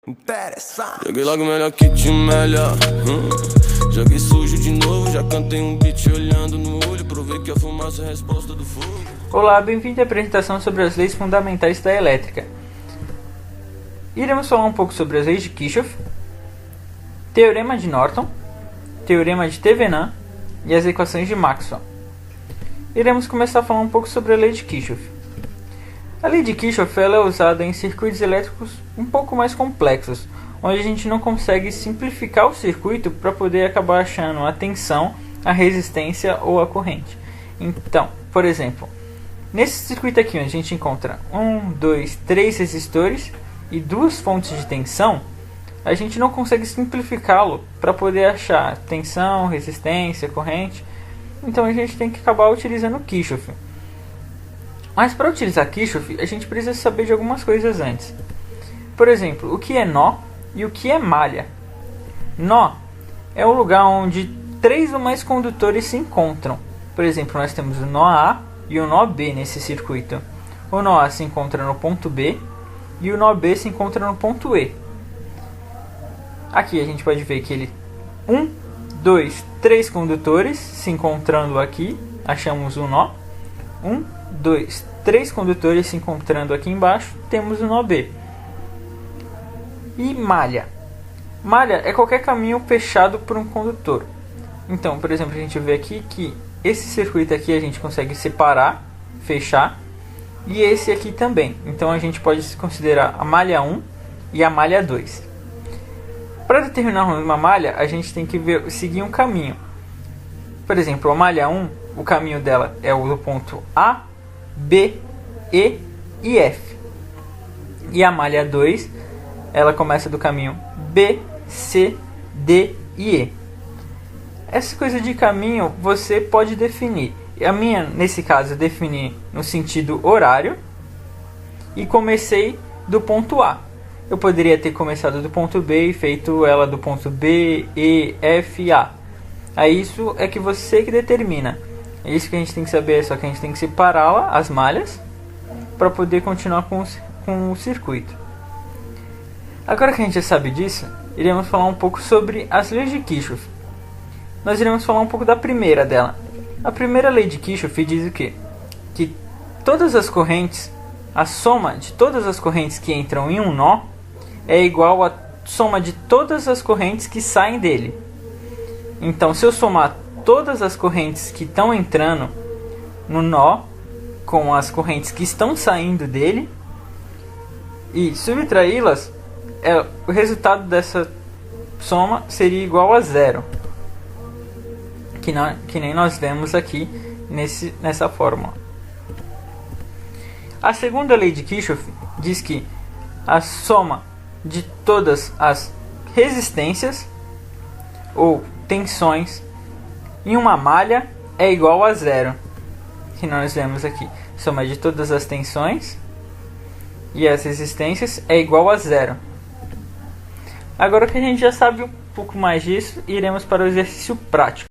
Interessante. Joguei logo melhor que te melhor. Joguei sujo de novo, já cantei um beat olhando no olho. Provei que a fumaça é a resposta do fogo. Olá, bem-vindo à apresentação sobre as leis fundamentais da elétrica. Iremos falar um pouco sobre as leis de Kirchhoff, teorema de Norton, teorema de Thevenin e as equações de Maxwell. Iremos começar a falar um pouco sobre a lei de Kirchhoff. A lei de Kirchhoff ela é usada em circuitos elétricos um pouco mais complexos, onde a gente não consegue simplificar o circuito para poder acabar achando a tensão, a resistência ou a corrente. Então, por exemplo, nesse circuito aqui onde a gente encontra 1, 2, 3 resistores e duas fontes de tensão, a gente não consegue simplificá-lo para poder achar tensão, resistência, corrente. Então a gente tem que acabar utilizando Kirchhoff. Mas para utilizar Kirchhoff, a gente precisa saber de algumas coisas antes. Por exemplo, o que é nó e o que é malha. Nó é o lugar onde 3 ou mais condutores se encontram. Por exemplo, nós temos o nó A e o nó B nesse circuito. O nó A se encontra no ponto B e o nó B se encontra no ponto E. Aqui a gente pode ver que ele 1, 2, 3 condutores se encontrando aqui, achamos o nó. 1, 2, 3 condutores se encontrando aqui embaixo, temos o nó B. E malha. Malha é qualquer caminho fechado por um condutor. Então, por exemplo, a gente vê aqui que esse circuito aqui a gente consegue separar, fechar, e esse aqui também. Então a gente pode considerar a malha 1 e a malha 2. Para determinar uma malha, a gente tem que seguir um caminho. Por exemplo, a malha 1, o caminho dela é o do ponto A, B, E e F. E a malha 2, ela começa do caminho B, C, D e E. Essa coisa de caminho você pode definir. A minha, nesse caso, eu defini no sentido horário e comecei do ponto A. Eu poderia ter começado do ponto B e feito ela do ponto B, E, F e A. Aí isso é que você que determina. É isso que a gente tem que saber, só que a gente tem que separá-la, as malhas, para poder continuar com o circuito. Agora que a gente já sabe disso, iremos falar um pouco sobre as leis de Kirchhoff. Nós iremos falar um pouco da primeira dela. A primeira lei de Kirchhoff diz o quê? Que todas as correntes, a soma de todas as correntes que entram em um nó é igual à soma de todas as correntes que saem dele. Então, se eu somar todas as correntes que estão entrando no nó com as correntes que estão saindo dele e subtraí-las, o resultado dessa soma seria igual a zero, que nem nós vemos aqui nessa fórmula. A segunda lei de Kirchhoff diz que a soma de todas as resistências ou tensões em uma malha é igual a zero, que nós vemos aqui. Soma de todas as tensões e as resistências é igual a zero. Agora que a gente já sabe um pouco mais disso, iremos para o exercício prático.